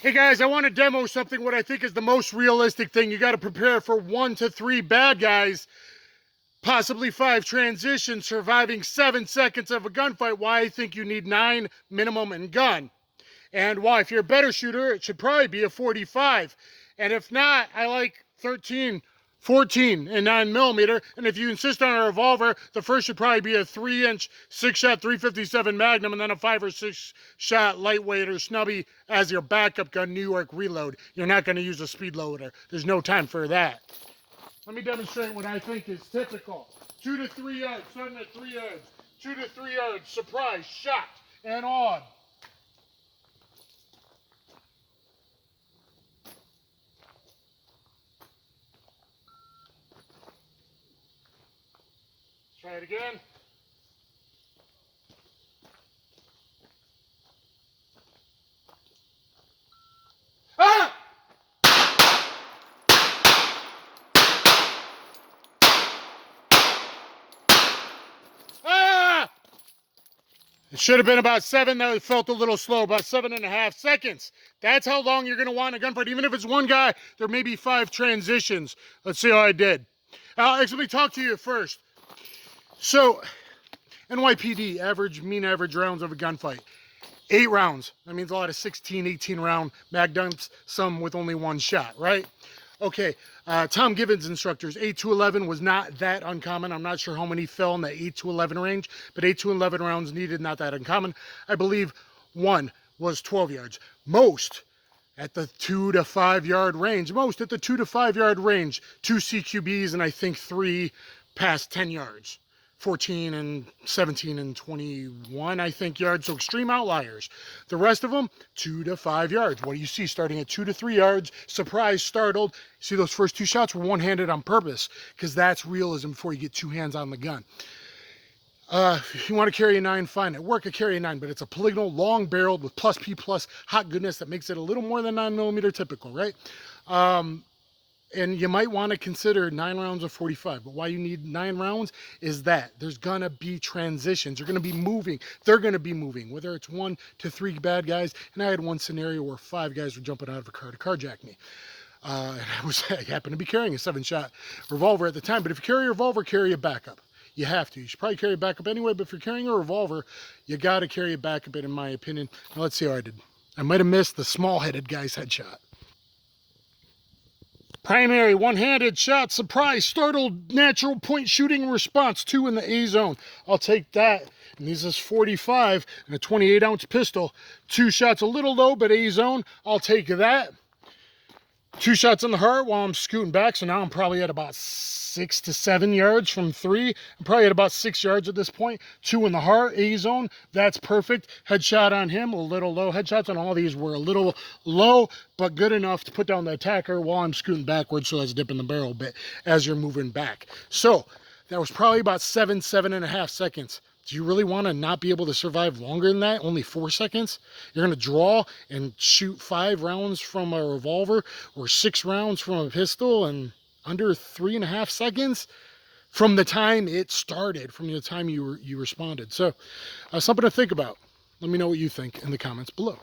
Hey guys, I want to demo something what I think is the most realistic thing. You got to prepare for 1 to 3 bad guys, possibly 5 transitions, surviving 7 seconds of a gunfight. Why I think you need 9 minimum in gun. And why, if you're a better shooter, it should probably be a 45. And if not, I like 13, 14 and 9mm. And if you insist on a revolver, the first should probably be a 3-inch 6-shot 357 Magnum, and then a 5 or 6 shot lightweight or snubby as your backup gun, New York reload. You're not going to use a speed loader. There's no time for that. Let me demonstrate what I think is typical. 2 to 3 yards, starting at 3 yards. 2 to 3 yards, surprise, shot, and on. Try it again. Ah! Ah! It should have been about 7. That felt a little slow, about 7.5 seconds. That's how long you're going to want a gunfight. Even if it's one guy, there may be 5 transitions. Let's see how I did. Alex, let me talk to you first. So, NYPD, mean average rounds of a gunfight. 8 rounds. That means a lot of 16, 18 round mag dumps, some with only 1 shot, right? Okay, Tom Gibbons' instructors, 8 to 11 was not that uncommon. I'm not sure how many fell in the 8 to 11 range, but 8 to 11 rounds needed, not that uncommon. I believe 1 was 12 yards. Most at the 2 to 5 yard range. Most at the 2 to 5 yard range. 2 CQBs and I think 3 past 10 yards. 14 and 17 and 21, I think, yards, so extreme outliers. The rest of them, 2 to 5 yards. What do you see? Starting at 2 to 3 yards, surprised, startled. See, those first 2 shots were one-handed on purpose, because that's realism before you get 2 hands on the gun. If you want to carry a 9, fine. At work, I carry a 9, but it's a polygonal, long-barreled with plus P plus hot goodness that makes it a little more than 9mm typical, right? And you might want to consider 9 rounds of 45, but why you need 9 rounds is that there's gonna be transitions. You're gonna be moving. They're gonna be moving, whether it's 1 to 3 bad guys. And I had one scenario where 5 guys were jumping out of a car to carjack me. And I happened to be carrying a 7-shot revolver at the time. But if you carry a revolver, carry a backup. You have to. You should probably carry a backup anyway, but if you're carrying a revolver, you gotta carry a backup in my opinion. Now let's see how I did. I might have missed the small-headed guy's headshot. Primary one-handed shot, surprise, startled, natural point shooting response, 2 in the A zone. I'll take that. And this is 45 and a 28-ounce pistol. 2 shots a little low, but A zone. I'll take that. 2 shots in the heart while I'm scooting back. So now I'm probably at about 6 to 7 yards from 3. I'm probably at about 6 yards at this point. 2 in the heart, A zone. That's perfect. Headshot on him, a little low. Headshots on all these were a little low, but good enough to put down the attacker while I'm scooting backwards, so that's dipping the barrel a bit as you're moving back. So that was probably about 7.5 seconds. Do you really want to not be able to survive longer than that? Only 4 seconds? You're going to draw and shoot 5 rounds from a revolver or 6 rounds from a pistol in under 3.5 seconds from the time it started, from the time you responded. So something to think about. Let me know what you think in the comments below.